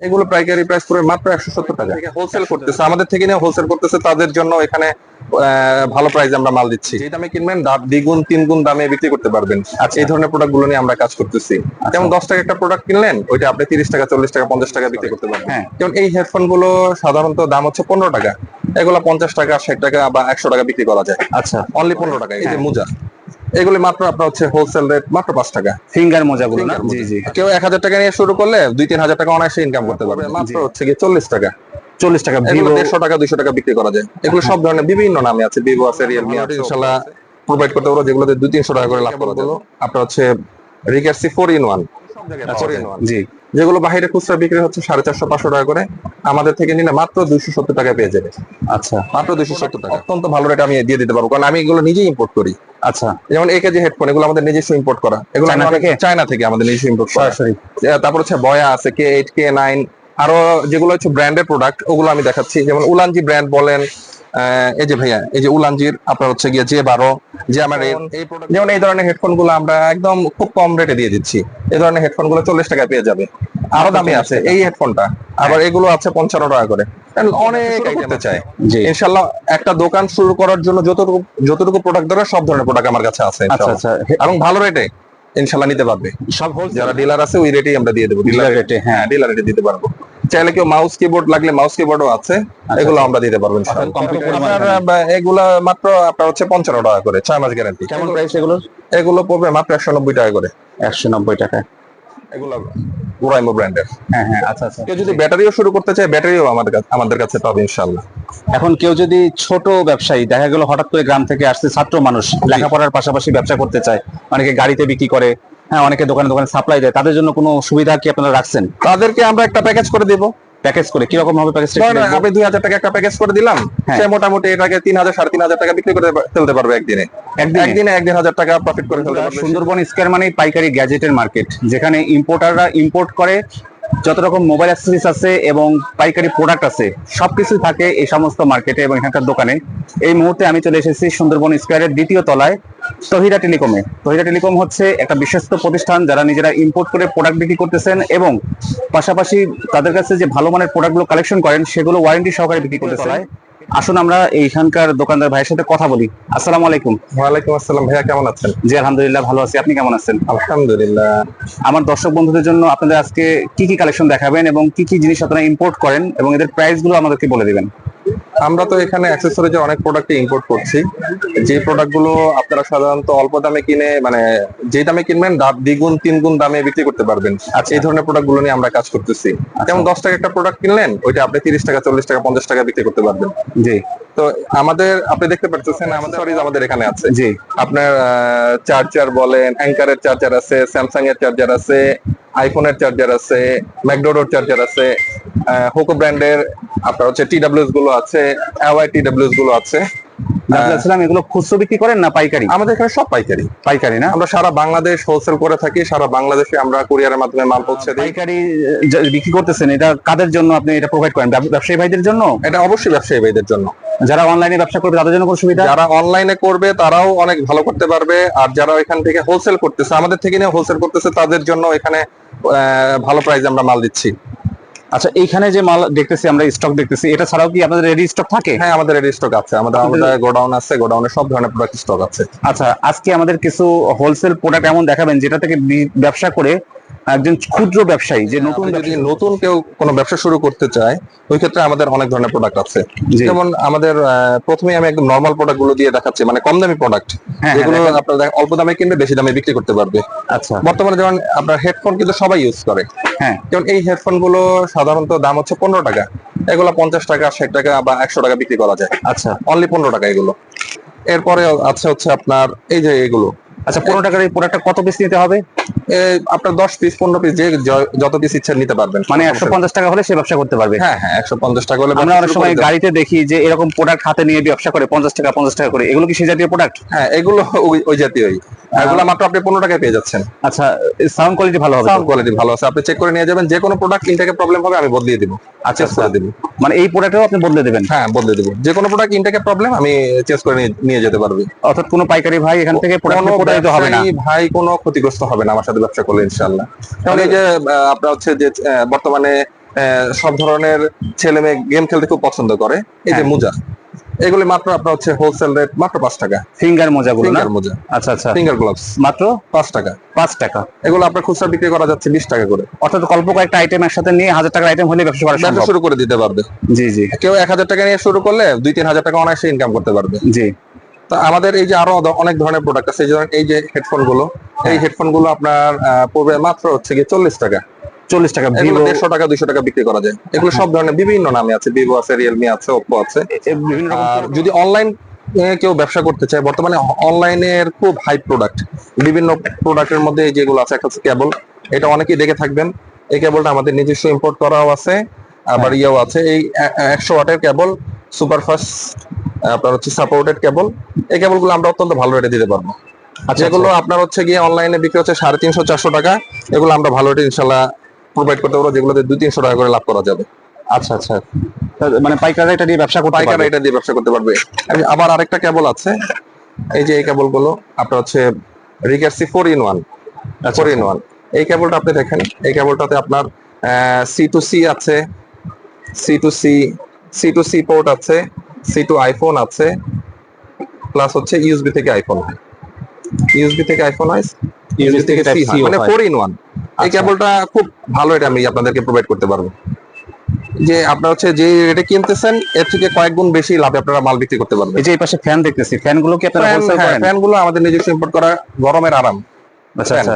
এগুলো পাইকারি প্রাইস করে মাত্র 170 টাকা। হোলসেল করতেছে, আমাদের থেকে নিয়ে হোলসেল করতেছে, তাদের জন্য এখানে ভালো প্রাইসে আমরা মাল দিচ্ছি। যে দামে কিনবেন দ্বিগুণ 3 গুণ দামে বিক্রি করতে পারবেন। এই ধরনের প্রোডাক্ট গুলো নিয়ে আমরা কাজ করতেছি। যেমন 10 টাকা একটা প্রোডাক্ট কিনলেন, ওইটা আপনি 30 টাকা, 40 টাকা, 50 টাকা বিক্রি করতে পারবেন। যেমন এই হেডফোন গুলো সাধারণত দাম হচ্ছে 15 টাকা, এগুলো 50 টাকা, 60 টাকা বা 100 টাকা বিক্রি করা যায়। আচ্ছা, অনলি 15 টাকা। এই যে মোজা, এগুলি মাত্র আপনার হচ্ছে হোলসেল রেট মাত্র 5 টাকা। ফিঙ্গার মোজাগুলো না? জি জি। কেউ 1000 টাকা নিয়ে শুরু করলে 2-3 হাজার টাকা অনায়াসে ইনকাম করতে পারবে। মাত্র হচ্ছে কি 40 টাকা। 40 টাকা। এগুলো 150 টাকা, 200 টাকা বিক্রি করা যায়। এগুলো সব ধরনের বিভিন্ন নামে আছে, ভিভো আছে, রিয়েলমি আছে, ইনশাআল্লাহ প্রোভাইড করতে পারবো, যেগুলোতে 200-300 টাকা করে লাভ করা যায়। আপনার হচ্ছে রিকার্সি 4-in-1 জি, যেগুলো বাইরে খুচরা বিক্রি হচ্ছে 450-500 টাকা করে, আমাদের থেকে নিলে মাত্র 270 টাকা পেয়ে যাবে। আচ্ছা, মাত্র 270 টাকা। অত্যন্ত ভালো রেট আমি দিয়ে দিতে পারবো, কারণ আমি এগুলো নিজেই ইম্পোর্ট করি। আচ্ছা। যেমন AKG হেডফোন, এগুলো আমাদের নিজস্ব ইম্পোর্ট করা, এগুলো চায়না থেকে আমাদের নিজস্ব ইম্পোর্ট করা। তারপর হচ্ছে বয়া আছে, K8, K9, আরো যেগুলো হচ্ছে ব্র্যান্ডের প্রোডাক্ট, ওগুলো আমি দেখাচ্ছি। যেমন উলানজি ব্র্যান্ড বলেন, এই যে ভাইয়া, এই যে উলানজির আপনার হচ্ছে গিয়ে J12, যে আমার যেমন এই ধরনের হেডফোন গুলো আমরা একদম খুব কম রেটে দিয়ে দিচ্ছি। এই ধরনের হেডফোন গুলো 40 টাকায় পেয়ে যাবে। আরো দামি আছে এই হেডফোনটা, আবার এগুলো আছে 55 টাকা করে। অনেক করতে চাই। ইনশাল্লাহ একটা দোকান শুরু করার জন্য যতটুকু প্রোডাক্ট দরকার সব ধরনের প্রোডাক্ট আমার কাছে আছে, এবং ভালো রেটে ইনশাল্লাহ নিতে পারবে। সব যারা ডিলার আছে ওই রেটেই আমরা দিয়ে দেবো। ডিলার রেটে, হ্যাঁ, ডিলার রেটে দিতে পারবো। চাইলে কেউ মাউস কিবোর্ড লাগলে মাউস কিবোর্ডও আছে, এগুলো আমরা দিতে পারবো ইনশাআল্লাহ। এগুলো মাত্র আপনার হচ্ছে 55 টাকা করে, 6 মাস গ্যারান্টি। কেমন প্রাইস এগুলো? এগুলো পড়বে মাত্র 190 টাকা করে। 190 টাকা। এগুলো ওরাইমো ব্র্যান্ডের। হ্যাঁ হ্যাঁ, আচ্ছা আচ্ছা। কেউ যদি ব্যাটারিও শুরু করতে চায়, ব্যাটারিও আমাদের কাছে পাবে ইনশাআল্লাহ। এখন কেউ যদি ছোট ব্যবসায়ী, দেখা গেল হঠাৎ করে গ্রাম থেকে আসছে ছাত্র মানুষ, লেখাপড়ার পাশাপাশি ব্যবসা করতে চায়, অনেকে গাড়িতে বিক্রি করে, হ্যাঁ, অনেকে দোকানে দোকানে সাপ্লাই দেয়, তাদের জন্য কোনো সুবিধা কি আপনারা রাখছেন? তাদেরকে আমরা একটা প্যাকেজ করে দিব। প্যাকেজ করে কিরকম হবে প্যাকেজটা? আপনি 2000 টাকা একটা প্যাকেজ করে দিলাম, সে মোটামুটি এটাকে 3000-3500 টাকা বিক্রি করে ফেলতে পারবে একদিনে। একদিনে 1-1500 টাকা প্রফিট করে ফেলতে পারবে। সুন্দরবন স্কয়ার মানে পাইকারি গ্যাজেটের মার্কেট, যেখানে ইম্পোর্টাররা ইম্পোর্ট করে যত রকম মোবাইল অ্যাক্সেসরিজ আছে এবং পাইকারি প্রোডাক্ট আছে, সবকিছু থাকে এই সমস্ত মার্কেটে এবং এখানকার দোকানে। এই মুহূর্তে আমি চলে এসেছি সুন্দরবন স্কয়ারের দ্বিতীয় তলায় তহিরা টেলিকমে। তহিরা টেলিকম হচ্ছে একটা বিশ্বস্ত প্রতিষ্ঠান, যারা নিজেরা ইম্পোর্ট করে প্রোডাক্ট বিক্রি করতেছেন এবং পাশাপাশি তাদের কাছে যে ভালো মানের প্রোডাক্টগুলো কালেকশন করেন সেগুলো ওয়ারেন্টি সহকারে বিক্রি করতেছেন। আসুন আমরা এইখানকার দোকানদার ভাইয়ের সাথে কথা বলি। আসসালামু আলাইকুম। ওয়ালাইকুম আসসালাম। ভাইয়া কেমন আছেন? জি আলহামদুলিল্লাহ ভালো আছি, আপনি কেমন আছেন? আলহামদুলিল্লাহ। আমার দর্শক বন্ধুদের জন্য আপনাদের আজকে কি কি কালেকশন দেখাবেন এবং কি কি জিনিস আপনারা ইম্পোর্ট করেন এবং এদের প্রাইস গুলো আমাদেরকে বলে দিবেন। আমরা তো এখানে অ্যাক্সেসরিজের অনেক প্রোডাক্ট ইম্পোর্ট করছি। যে প্রোডাক্টগুলো আপনারা সাধারণত অল্প দামে কিনে, মানে যে দামে কিনবেন দ্বিগুণ 3 গুণ দামে বিক্রি করতে পারবেন। আচ্ছা, এই ধরনের প্রোডাক্টগুলো নিয়ে আমরা কাজ করতেছি। যেমন 10 টাকা একটা প্রোডাক্ট কিনলেন, ওইটা আপনি 30 টাকা, 40 টাকা, 50 টাকা বিক্রি করতে পারবেন। জি। তো আপনি দেখতে পাচ্ছেন আমাদের এখানে আছে। জি। আপনার চার্জার বলেন, অ্যাঙ্কারের চার্জার আছে, স্যামসাং এর চার্জার আছে, আইফোনের চার্জার আছে, ম্যাকডোডোর চার্জার আছে, হোকো ব্র্যান্ডের আপনার হচ্ছে TWS গুলো আছে, AOI TWS গুলো আছে। এগুলো খুচরো বিক্রি করেন না পাইকারি? আমাদের এখানে সব পাইকারি। পাইকারি না, আমরা সারা বাংলাদেশ হোলসেল করে থাকি। সারা বাংলাদেশে আমরা কুরিয়ারের মাধ্যমে মাল পৌঁছে দিই। পাইকারি বিক্রি করতেছেন, এটা কাদের জন্য আপনি এটা প্রোভাইড করেন? ব্যবসায়ী ভাইদের জন্য? এটা অবশ্যই ব্যবসায়ী ভাইদের জন্য। যারা অনলাইনে ব্যবসা করবে তাদের জন্য কোনো সুবিধা? যারা অনলাইনে করবে তারাও অনেক ভালো করতে পারবে, আর যারা এখান থেকে হোলসেল করতেছে, আমাদের থেকে নিয়ে হোলসেল করতেছে, তাদের জন্য এখানে ভালো প্রাইসে আমরা মাল দিচ্ছি। আচ্ছা, এইখানে যে মাল দেখতেছি আমরা, স্টক দেখতেছি, এটা ছাড়াও কি আপনাদের রেডি স্টক থাকে? হ্যাঁ, আমাদের রেডি স্টক আছে। আমাদের গোডাউন আছে, গোডাউনে সব ধরনের প্রোডাক্ট স্টক আছে। আচ্ছা, আজকে আমাদের কিছু হোলসেল প্রোডাক্ট এমন দেখাবেন যেটা থেকে ব্যবসা করে একজন ক্ষুদ্র ব্যবসায়ী, যে নতুন কেউ কোনো ব্যবসা শুরু করতে চায়, ওই ক্ষেত্রে আমাদের অনেক ধরনের প্রোডাক্ট আছে। যেমন আমাদের প্রথমে আমি একদম নরমাল প্রোডাক্ট গুলো দিয়ে দেখাচ্ছি, মানে কম দামি প্রোডাক্ট, যেগুলো আপনারা অল্প দামে কিনবে বেশি দামে বিক্রি করতে পারবে। আচ্ছা, বর্তমানে যেমন আপনার হেডফোন কিন্তু সবাই ইউজ করে। হ্যাঁ, যেমন এই হেডফোন গুলো সাধারণত দাম হচ্ছে 15 টাকা, এগুলো 50 টাকা, 60 টাকা বা 100 টাকা বিক্রি করা যায়। আচ্ছা, অনলি 15 টাকা এগুলো। এরপরে আছে হচ্ছে আপনার এই যে এগুলো। আচ্ছা, 15 টাকার এই প্রোডাক্টটা কত পিস নিতে হবে? আপনার 10 পিস 15 পিস, যে যত পিস ইচ্ছা নিতে পারবেন। মানে 150 টাকা হলে সে ব্যবসা করতে পারবে? হ্যাঁ হ্যাঁ, 150 টাকা হলে। আমরা অনেক সময় গাড়িতে দেখি যে এরকম প্রোডাক্ট হাতে নিয়ে ব্যবসা করে 50 টাকা 50 টাকা করে, এগুলো কি সেই জাতীয় প্রোডাক্ট? হ্যাঁ, এগুলো ওই জাতীয়ই। এগুলো মাত্র আপনি 15 টাকায় পেয়ে যাচ্ছেন। আচ্ছা, সাউন্ড কোয়ালিটি ভালো হবে? সাউন্ড কোয়ালিটি ভালো আছে, আপনি চেক করে নিয়ে যাবেন। যে কোনো প্রোডাক্ট ইনটেকে প্রবলেম হবে আমি বদলিয়ে দিব। আচ্ছা, করে দিব। মানে এই প্রোডাক্টও আপনি বদলে দেবেন? হ্যাঁ, বদলে দেব। যে কোনো প্রোডাক্ট ইনটেকে প্রবলেম আমি চেঞ্জ করে নিয়ে যেতে পারবো। অর্থাৎ কোনো পাইকারি ভাই এখান থেকে প্রোডাক্ট প্রতারিত হবে না? ভাই কোনো ক্ষতিগ্রস্ত হবে না আমার সাথে ব্যবসা করলে ইনশাআল্লাহ। কারণ এই যে আপনার হচ্ছে যে বর্তমানে সব ধরনের ছেলে মেয়ে গেম খেলতে খুব পছন্দ করে। এই যে হ্যাঁ। মোজা, এগুলি মাত্র আপনার হচ্ছে হোলসেল রেট মাত্র 5 টাকা। ফিঙ্গার মোজাগুলো না? ফিঙ্গার মোজা, আচ্ছা আচ্ছা, ফিঙ্গার গ্লাভস মাত্র 5 টাকা। 5 টাকা। এগুলো আপনার খুচরা বিক্রি করা যাচ্ছে 20 টাকা করে। অর্থাৎ অল্প কয়েকটা আইটেম একসাথে নিয়ে 1000 টাকার আইটেম হলে ব্যবসা করা ব্যবসা সম্ভব। শুরু করে দিতে পারবে। জি জি কেউ 1000 টাকা নিয়ে শুরু করলে 2-3 হাজার টাকা অনায়াসে ইনকাম করতে পারবে। জি। তো আমাদের এই যে আরো অনেক ধরনের প্রোডাক্ট আছে, এই যে হেডফোন গুলো, এই হেডফোন গুলো আপনার পড়বে মাত্র হচ্ছে গিয়ে 40 টাকা। 40 টাকা। এগুলো 150 টাকা 200 টাকা বিক্রি করা যায়। এগুলো সব ধরনের বিভিন্ন নামে আছে, ভিভো আছে, রিয়েলমি আছে, ওপ্পো আছে। বিভিন্ন রকম। আর যদি অনলাইন কেউ ব্যবসা করতে চায়, বর্তমানে অনলাইনের খুব হাই প্রোডাক্ট, বিভিন্ন প্রোডাক্টের মধ্যে যেগুলো আছে, একটা হচ্ছে কেবল, এটা অনেকেই দেখে থাকবেন। এই কেবলটা আমাদের নিজস্ব ইম্পোর্ট করাও আছে, আবার ইয়েও আছে। এই 100 ওয়াটের কেবল, সুপারফাস্ট আপনার হচ্ছে সাপোর্টেড কেবল। এই কেবলগুলো আমরা অত্যন্ত ভালো রেটে দিতে পারবো। যেগুলো আপনার হচ্ছে গিয়ে অনলাইনে বিক্রি হচ্ছে 350-400 টাকা, এগুলো আমরা ভালো রেটে ইনশাল্লাহ প্রোভাইড করতে পারবো, যেগুলোতে 200-300 টাকা করে লাভ করা যাবে। আচ্ছা আচ্ছা, মানে পাইকারি এটা দিয়ে ব্যবসা করতে পারবে। পাইকারি এটা দিয়ে ব্যবসা করতে পারবে। আবার আরেকটা কেবল আছে, এই যে এই কেবল গুলো আপনার হচ্ছে রিকার্সি 4-in-1। 4-in-1 এই কেবলটা আপনি দেখেন, এই কেবলটাতে আপনার C2C আছে, C2C পোর্ট আছে, C2 আইফোন আছে, প্লাস হচ্ছে ইউএসবি থেকে আইফোন হয়, ইউএসবি থেকে আইফোন হয়, ইউএসবি থেকে সি হয়, মানে 4-in-1। এই কেবলটা খুব ভালো, এটা আমি আপনাদেরকে প্রোভাইড করতে পারবো। যে আপনার হচ্ছে যে রেটে কিনতেছেন এর থেকে কয়েক গুণ বেশি লাভে আপনারা মাল বিক্রি করতে পারবেন। এই যে এই পাশে ফ্যান দেখতেছি, ফ্যান গুলো কি আপনারা হোলসেল করেন? ফ্যান গুলো আমাদের নিজস্ব ইম্পোর্ট করা, গরমের আরাম। আচ্ছা আচ্ছা,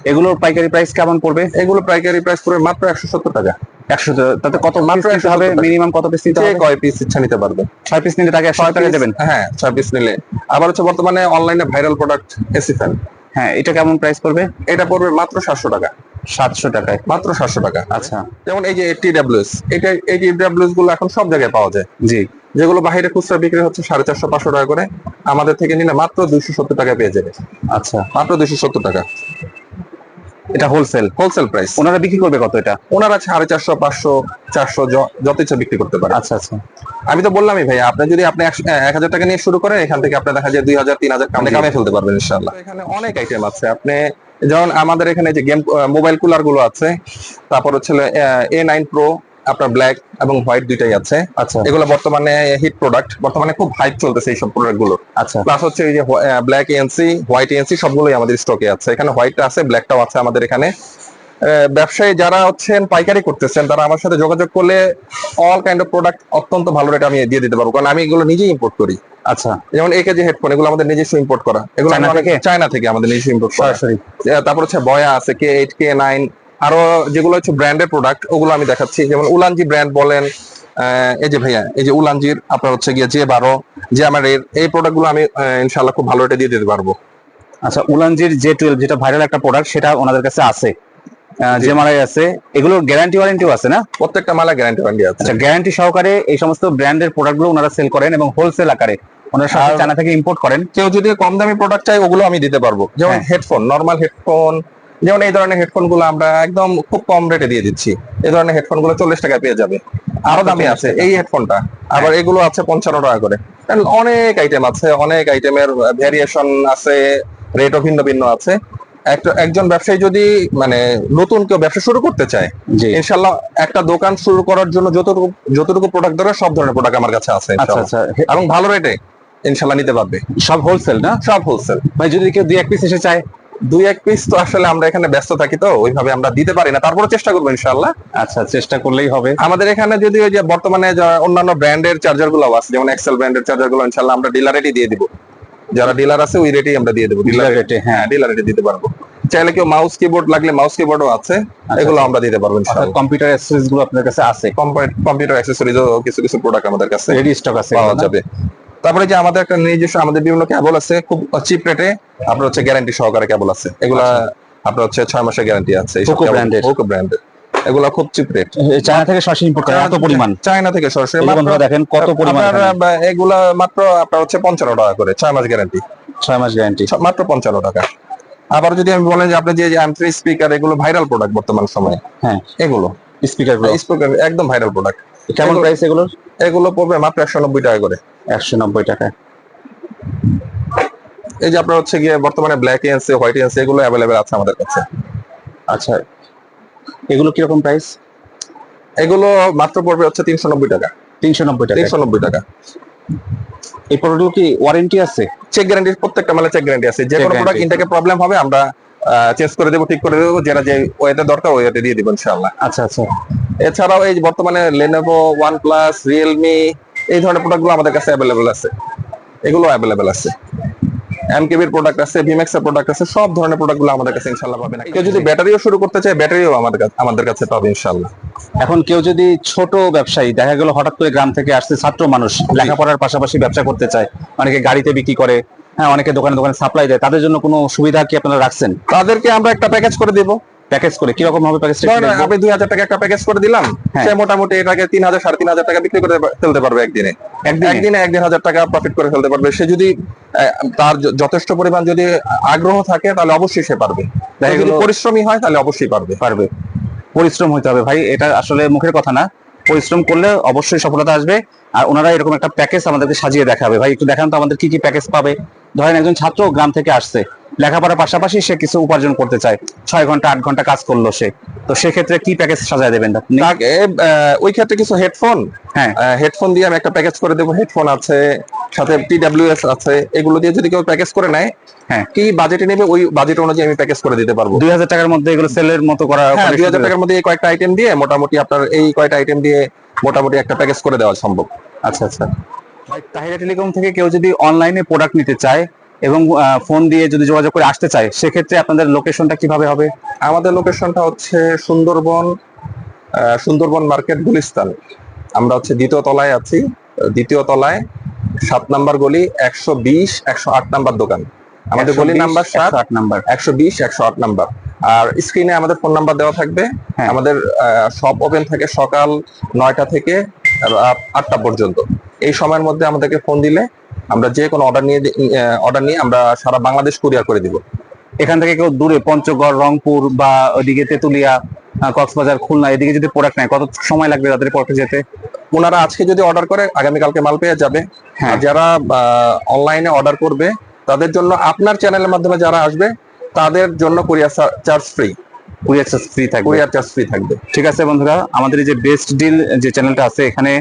এগুলোর পাইকারি প্রাইস কেমন পড়বে? এগুলো পাইকারি প্রাইস পড়বে মাত্র 170 টাকা। 100, তাতে কত মাত্র পিস নিতে হবে? মিনিমাম কত পিস নিতে হবে? কয় পিস ইচ্ছা নিতে পারবে। 6 পিস নিলে তাকে 100 টাকা দেবেন? হ্যাঁ, 6 পিস নিলে। আবার হচ্ছে বর্তমানে অনলাইনে ভাইরাল প্রোডাক্ট এসি ফ্যান, হ্যাঁ, এটা কেমন প্রাইস পড়বে? এটা পড়বে মাত্র 700 টাকা। 700 টাকায়? মাত্র 700 টাকা। আচ্ছা। যেমন এই যে TWS, এটা এই TWS গুলো এখন সব জায়গায় পাওয়া যায়। জি। যেগুলো বাইরে খুচরা বিক্রি হচ্ছে 450-500 টাকা করে, আমাদের থেকে নিলে মাত্র 270 টাকা পেয়ে যাবে। আচ্ছা, মাত্র 270 টাকা। এটা হোলসেল প্রাইস। ওনারা বিক্রি করবে কত এটা? ওনারা 450, 500, 400 যত ইচ্ছা বিক্রি করতে পারে। আচ্ছা আচ্ছা, আমি তো বললামই ভাই, আপনি যদি আপনি 1000 টাকা নিয়ে শুরু করেন, এখান থেকে আপনার দেখা যায় 2000-3000 কামে ফেলতে পারবেন ইনশাআল্লাহ। এখানে অনেক আইটেম আছে। আপনি যেমন আমাদের এখানে যে গেম মোবাইল কুলার গুলো আছে, তারপর হচ্ছে A9 Pro আপনার ব্ল্যাক এবং হোয়াইট দুইটাই আছে। আচ্ছা, এগুলো বর্তমানে হিট প্রোডাক্ট, বর্তমানে খুব হাইপ চলতেছে এইসব প্রোডাক্ট গুলো। আচ্ছা। প্লাস হচ্ছে এই যে ব্ল্যাক এএনসি, হোয়াইট এএনসি সবগুলোই আমাদের স্টকে আছে। এখানে হোয়াইটটা আছে, ব্ল্যাকটাও আছে আমাদের এখানে। ব্যবসায়ী যারা হচ্ছেন পাইকারি করতেছেন, তারা আমার সাথে যোগাযোগ করলে অল কাইন্ড অফ প্রোডাক্ট অত্যন্ত ভালো রেটে আমি দিয়ে দিতে পারবো, কারণ আমি এগুলো নিজেই ইম্পোর্ট করি। আচ্ছা, যেমন AKG হেডফোন, এগুলো আমাদের নিজস্ব ইম্পোর্ট করা, এগুলো চায়না থেকে আমাদের নিজস্ব ইম্পোর্ট করা। তারপর হচ্ছে বয়া আছে, K8, K9, আরো যেগুলো হচ্ছে ব্র্যান্ডের প্রোডাক্ট, ওগুলো আমি দেখাচ্ছি। যেমন উলানজি ব্র্যান্ড বলেন, এই যে ভাইয়া, এই যে উলানজির আপনার হচ্ছে গিয়ে J12, Jammer-এর এই প্রোডাক্ট গুলো আমি ইনশাআল্লাহ খুব ভালো রেটে দিয়ে দিতে পারবো। আচ্ছা, উলানজির J12 যেটা ভাইরাল একটা প্রোডাক্ট, সেটা ওনাদের কাছে আছে, Jammer-এ আছে। এগুলোর গ্যারান্টি ওয়ারেন্টিও আছে না? প্রত্যেকটা মালা গ্যারান্টি ওয়ারেন্টি আছে। আচ্ছা, গ্যারান্টি সহকারে এই সমস্ত ব্র্যান্ডের প্রোডাক্ট গুলো ওনারা সেল করেন এবং হোলসেল আকারে ওনারা সাথে চায়না থেকে ইম্পোর্ট করেন। কেউ যদি কম দামি প্রোডাক্ট চাই, ওগুলো আমি দিতে পারবো। যেমন হেডফোন, নরমাল হেডফোন, যেমন এই ধরনের হেডফোন গুলো আমরা একদম খুব কম রেটে দিয়ে দিচ্ছি। এই ধরনের হেডফোন গুলো 40 টাকায় পেয়ে যাবে। আরো দামি আছে এই হেডফোনটা, আবার এগুলো আছে 55 টাকা করে। অনেক আইটেম আছে, অনেক আইটেমের ভ্যারিয়েশন আছে, রেটও ভিন্ন ভিন্ন আছে। একজন ব্যবসায়ী যদি মানে নতুন কেউ ব্যবসা শুরু করতে চায়, ইনশাল্লাহ একটা দোকান শুরু করার জন্য যতটুকু প্রোডাক্ট দরকার সব ধরনের প্রোডাক্ট আমার কাছে আছে এবং ভালো রেটে ইনশাল্লাহ নিতে পারবে। সব হোলসেল না? সব হোলসেল। ভাই, যদি কেউ 2-1 পিস এসে চায়? 2-1 পিস তো আসলে আমরা এখানে ব্যস্ত থাকি, তো ওইভাবে আমরা দিতে পারি না, তারপরে চেষ্টা করবো ইনশাআল্লাহ। আচ্ছা, চেষ্টা করলেই হবে। আমাদের এখানে যদি ওই যে বর্তমানে অন্যান্য ব্র্যান্ডের চার্জার গুলো আছে, যেমন এক্সেল ব্র্যান্ডের চার্জার গুলো ইনশাআল্লাহ আমরা ডিলার রেটে দিয়ে দিব। যারা ডিলার আছে ওই রেটেই আমরা দিয়ে দেবো। ডিলার রেটে? হ্যাঁ, ডিলার রেটে দিতে পারবো। চাইলে কেউ মাউস কিবোর্ড লাগলে মাউস কিবোর্ডও আছে, এগুলো আমরা দিতে পারবো ইনশাআল্লাহ। কম্পিউটার অ্যাক্সেসরিজ গুলো আপনার কাছে আছে? কম্পিউটার অ্যাক্সেসরিজও কিছু প্রোডাক্ট আমাদের কাছে রেডি স্টক আছে, পাওয়া যাবে। তারপরে যে আমাদের একটা নিজস্ব আমাদের বিভিন্ন কেবল আছে, খুব চিপ রেটে আপনার হচ্ছে গ্যারান্টি সহকারে কেবল আছে। এগুলা আপনার হচ্ছে 6 মাসের গ্যারান্টি আছে। হোকো ব্র্যান্ডের এগুলা খুব চিপ রেট। চায়না থেকে সরাসরি ইম্পোর্ট করা, এত পরিমাণ? চায়না থেকে সরাসরি। বন্ধুরা দেখেন কত পরিমাণ। এগুলা মাত্র আপনার হচ্ছে 55 টাকা করে, 6 মাস গ্যারান্টি। 6 মাস গ্যারান্টি, মাত্র 55 টাকা। আবার যদি আমি বলেন যে আপনি যে M3 স্পিকার, এগুলো ভাইরাল প্রোডাক্ট বর্তমান সময়ে। হ্যাঁ, এগুলো স্পিকার একদম ভাইরাল প্রোডাক্ট। কেমন প্রাইস এগুলোর? এগুলো পড়বে মাত্র 190 টাকা করে। 190 টাকা। এই যে আপনার হচ্ছে গিয়ে বর্তমানে ব্ল্যাক এএনসি, হোয়াইট এএনসি এগুলো अवेलेबल আছে আমাদের কাছে। আচ্ছা, এগুলো কিরকম প্রাইস? এগুলো মাত্র পড়বে হচ্ছে 390 টাকা। 390 টাকা। 390 টাকা। এই প্রোডাক্টগুলো কি ওয়ারেন্টি আছে? চেক গ্যারান্টি, প্রত্যেকটা মালে চেক গ্যারান্টি আছে। যে কোনো প্রোডাক্ট ইনটেকে প্রবলেম হবে আমরা চেঞ্জ করে দেবো, ঠিক করে দেবো, যেটা যে ওয়েতে দরকার ওয়েতে দিয়ে দিব ইনশাআল্লাহ। আচ্ছা আচ্ছা। এছাড়াও এই যে বর্তমানে Lenovo, OnePlus, Realme এই ধরনের প্রোডাক্টগুলো আমাদের কাছে অ্যাভেলেবল আছে, এগুলো অ্যাভেলেবল আছে। এমকেবির প্রোডাক্ট আছে, ভিম্যাক্স এর প্রোডাক্ট আছে, সব ধরনের প্রোডাক্টগুলো আমাদের কাছে ইনশাআল্লাহ পাবেন। কেউ যদি ব্যাটারিও শুরু করতে চায় ব্যাটারিও আমাদের কাছে পাবে ইনশাআল্লাহ। এখন কেউ যদি ছোট ব্যবসায়ী, দেখা গেল হঠাৎ করে গ্রাম থেকে আসছে ছাত্র মানুষ, লেখাপড়ার পাশাপাশি ব্যবসা করতে চায়, অনেকে গাড়িতে বিক্রি করে, হ্যাঁ অনেকে দোকানে দোকানে সাপ্লাই দেয়, তাদের জন্য কোনো সুবিধা কি আপনারা রাখছেন? তাদেরকে আমরা একটা প্যাকেজ করে দিব। প্যাকেজ করে কিরকম হবে প্যাকেজটা? আপনি 2000 টাকা একটা প্যাকেজ করে দিলাম, সে মোটামুটি এটাকে 3000 3500 টাকা বিক্রি করে ফেলতে পারবে একদিনে। 1,500 টাকা প্রফিট করে ফেলতে পারবে। সে যদি তার যথেষ্ট পরিমাণ যদি আগ্রহ থাকে তাহলে অবশ্যই সে পারবে। যদি পরিশ্রমী হয় তাহলে অবশ্যই পারবে। পরিশ্রম হইতে হবে ভাই, এটা আসলে মুখের কথা না, পরিশ্রম করলে অবশ্যই সফলতা আসবে। আর ওনারা এরকম একটা প্যাকেজ আমাদেরকে সাজিয়ে দেখাবে। ভাই একটু দেখান তো আমাদের কি কি প্যাকেজ পাবে। ধরেন একজন ছাত্র গ্রাম থেকে আসছে, লেখাপড়ার পাশাপাশি সে কিছু উপার্জন করতে চায়, 6 ঘন্টা 8 ঘন্টা কাজ করলো সে, তো সেক্ষেত্রে কি প্যাকেজ সাজায় দেবেন আপনি? ওই ক্ষেত্রে কিছু হেডফোন, হেডফোন দিয়ে আমি একটা প্যাকেজ করে দেবো। হেডফোন আছে, সাথে TWS আছে, এগুলো দিয়ে যদি কেউ প্যাকেজ করে নেয়, কি বাজেটে নেবে ওই বাজেট অনুযায়ী আমি প্যাকেজ করে দিতে পারবো। 2000 টাকার মধ্যে এগুলো সেলের মতো করা? 2000 টাকার মধ্যে এই কয়েকটা আইটেম দিয়ে মোটামুটি আপনার এই কয়টা আইটেম দিয়ে মোটামুটি একটা প্যাকেজ করে দেওয়া সম্ভব। আচ্ছা আচ্ছা। ভাই তাহিরা টেলিকম থেকে কেউ যদি অনলাইনে প্রোডাক্ট নিতে চায় এবং ফোন দিয়ে যদি যোগাযোগ করে আসতে চায়, সেক্ষেত্রে আপনাদের লোকেশনটা কিভাবে হবে? আমাদের লোকেশনটা হচ্ছে সুন্দরবন মার্কেট, গুলিস্তান। আমরা হচ্ছে দ্বিতীয় তলায় আছি, দ্বিতীয় তলায় 7 নাম্বার গলি, 120 108 নাম্বার দোকান। আমাদের গলি নাম্বার 7, 120 108 নাম্বার। আর স্ক্রিনে আমাদের ফোন নাম্বার দেওয়া থাকবে। আমাদের শপ ওপেন থাকে সকাল 9টা থেকে রাত 8টা পর্যন্ত। এই সময়ের মধ্যে আমাদেরকে ফোন দিলে আমরা যে কোনো অর্ডার নিয়ে আমরা সারা বাংলাদেশ কুরিয়ার করে দিব। এখান থেকে কেউ দূরে পঞ্চগড়, রংপুর বা ওইদিকে তেতুলিয়া, কক্সবাজার, খুলনা এদিকে যদি প্রোডাক্ট নেয়, কত সময় লাগবে তাদের প্রোডাক্ট যেতে? ওনারা আজকে যদি অর্ডার করে আগামীকালকে মাল পেয়ে যাবে। আর যারা অনলাইনে অর্ডার করবে তাদের জন্য আপনার চ্যানেলের মাধ্যমে যারা আসবে তাদের জন্য courier charge free. Courier charge free থাকবে। ঠিক আছে বন্ধুরা, আমাদের এই যে বেস্ট ডিল যে চ্যানেলটা আছে, এখানে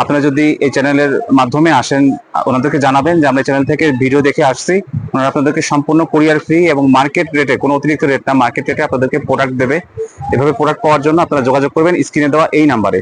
আপনারা যদি এই চ্যানেলের মাধ্যমে আসেন, ওনাদেরকে জানাবেন যে আমরা চ্যানেল থেকে ভিডিও দেখে আসছি, ওনারা আপনাদেরকে সম্পূর্ণ কুরিয়ার ফ্রি এবং মার্কেট রেটে, কোনো অতিরিক্ত রেট না, মার্কেট রেটে আপনাদেরকে প্রোডাক্ট দেবে। এভাবে প্রোডাক্ট পাওয়ার জন্য আপনারা যোগাযোগ করবেন স্ক্রিনে দেওয়া এই নাম্বারে।